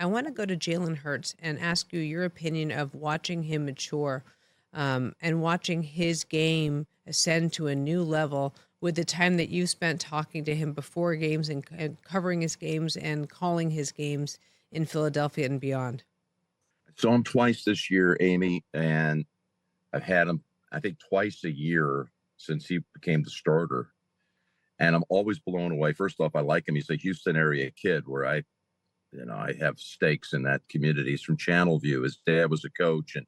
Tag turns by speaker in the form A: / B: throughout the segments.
A: I want to go to Jalen Hurts and ask you your opinion of watching him mature and watching his game ascend to a new level with the time that you spent talking to him before games and covering his games and calling his games in Philadelphia and beyond.
B: Saw him twice this year, Amy, and I've had him, I think, twice a year since he became the starter. And I'm always blown away. First off, I like him. He's a Houston area kid where I have stakes in that community. He's from Channelview. His dad was a coach. And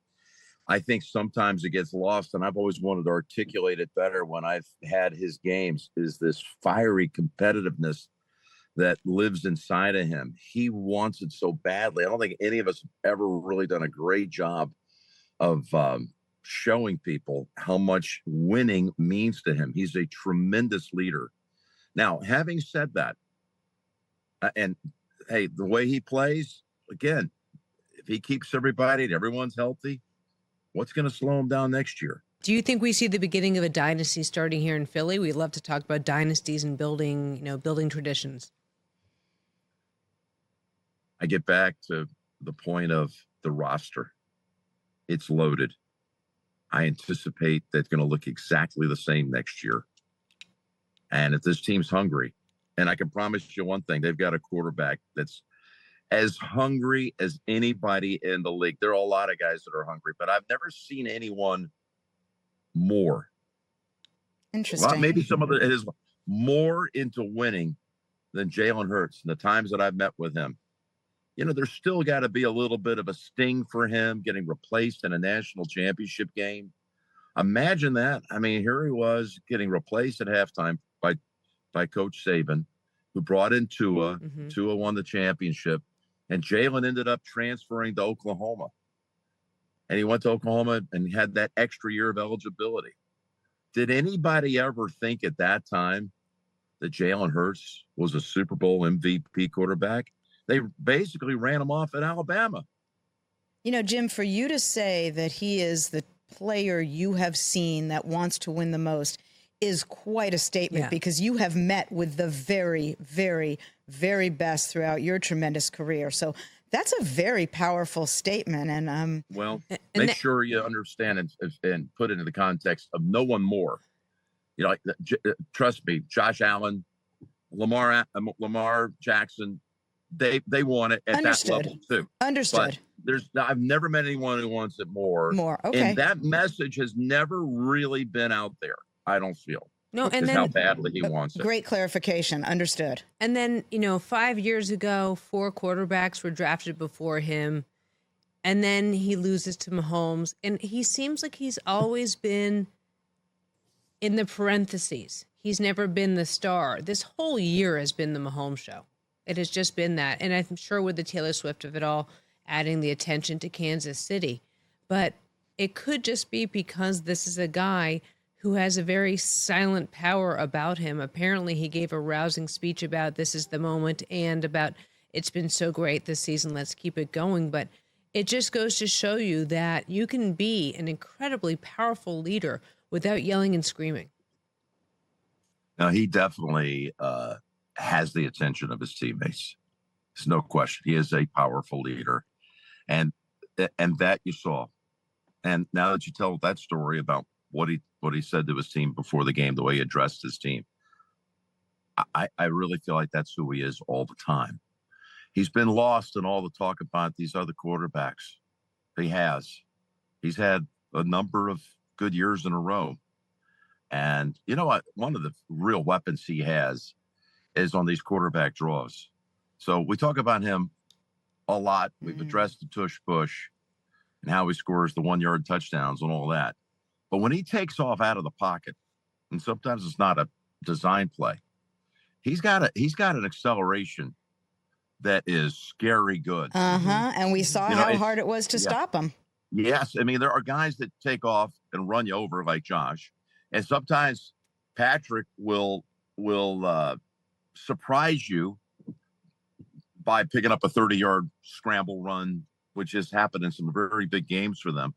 B: I think sometimes it gets lost. And I've always wanted to articulate it better when I've had his games, is this fiery competitiveness that lives inside of him. He wants it so badly. I don't think any of us have ever really done a great job of showing people how much winning means to him. He's a tremendous leader. Now, having said that, and hey, the way he plays, again, if he keeps everybody and everyone's healthy, what's going to slow him down next year?
A: Do you think we see the beginning of a dynasty starting here in Philly? We love to talk about dynasties and building traditions.
B: I get back to the point of the roster. It's loaded. I anticipate that's going to look exactly the same next year. And if this team's hungry, and I can promise you one thing, they've got a quarterback that's as hungry as anybody in the league. There are a lot of guys that are hungry, but I've never seen anyone more.
C: Interesting.
B: Well, maybe some of it is more into winning than Jalen Hurts. And the times that I've met with him, there's still got to be a little bit of a sting for him getting replaced in a national championship game. Imagine that. I mean, here he was getting replaced at halftime by Coach Saban, who brought in Tua.
A: Mm-hmm.
B: Tua won the championship, and Jalen ended up transferring to Oklahoma. And he went to Oklahoma and had that extra year of eligibility. Did anybody ever think at that time that Jalen Hurts was a Super Bowl MVP quarterback? They basically ran him off at Alabama.
C: Jim, for you to say that he is the player you have seen that wants to win the most is quite a statement, because you have met with the very, very, very best throughout your tremendous career. So that's a very powerful statement. And
B: make sure you understand and put it into the context of no one more. Trust me, Josh Allen, Lamar Jackson, they want it at that level too.
C: Understood.
B: But I've never met anyone who wants it more.
C: Okay.
B: And that message has never really been out there, I don't feel.
A: No, and then
B: how badly he wants it.
C: Great clarification. Understood.
A: And then, 5 years ago, 4 quarterbacks were drafted before him. And then he loses to Mahomes. And he seems like he's always been in the parentheses. He's never been the star. This whole year has been the Mahomes show. It has just been that. And I'm sure with the Taylor Swift of it all, adding the attention to Kansas City. But it could just be because this is a guy who has a very silent power about him. Apparently, he gave a rousing speech about this is the moment and about it's been so great this season, let's keep it going. But it just goes to show you that you can be an incredibly powerful leader without yelling and screaming.
B: Now, he definitely has the attention of his teammates. There's no question. He is a powerful leader. And that you saw. And now that you tell that story about what he said to his team before the game, the way he addressed his team, I really feel like that's who he is all the time. He's been lost in all the talk about these other quarterbacks. He has. He's had a number of good years in a row. And you know what? One of the real weapons he has is on these quarterback draws. So we talk about him a lot. We've addressed the tush push and how he scores the 1-yard touchdowns and all that. But when he takes off out of the pocket, and sometimes it's not a design play, he's got an acceleration that is scary good.
C: And we saw how hard it was to stop him.
B: Yes. I mean, there are guys that take off and run you over like Josh. And sometimes Patrick will surprise you by picking up a 30-yard scramble run, which has happened in some very big games for them.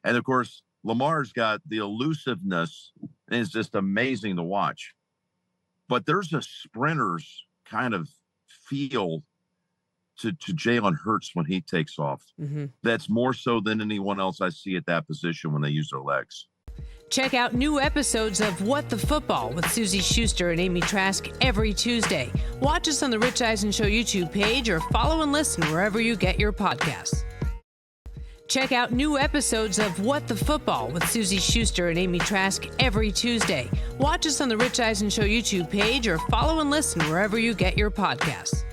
B: And, of course, Lamar's got the elusiveness, and it's just amazing to watch. But there's a sprinter's kind of feel to Jalen Hurts when he takes off. That's more so than anyone else I see at that position when they use their legs.
A: Check out new episodes of What the Football with Suzy Shuster and Amy Trask every Tuesday. Watch us on the Rich Eisen Show YouTube page or follow and listen wherever you get your podcasts. Check out new episodes of What the Football with Suzy Shuster and Amy Trask every Tuesday. Watch us on the Rich Eisen Show YouTube page or follow and listen wherever you get your podcasts.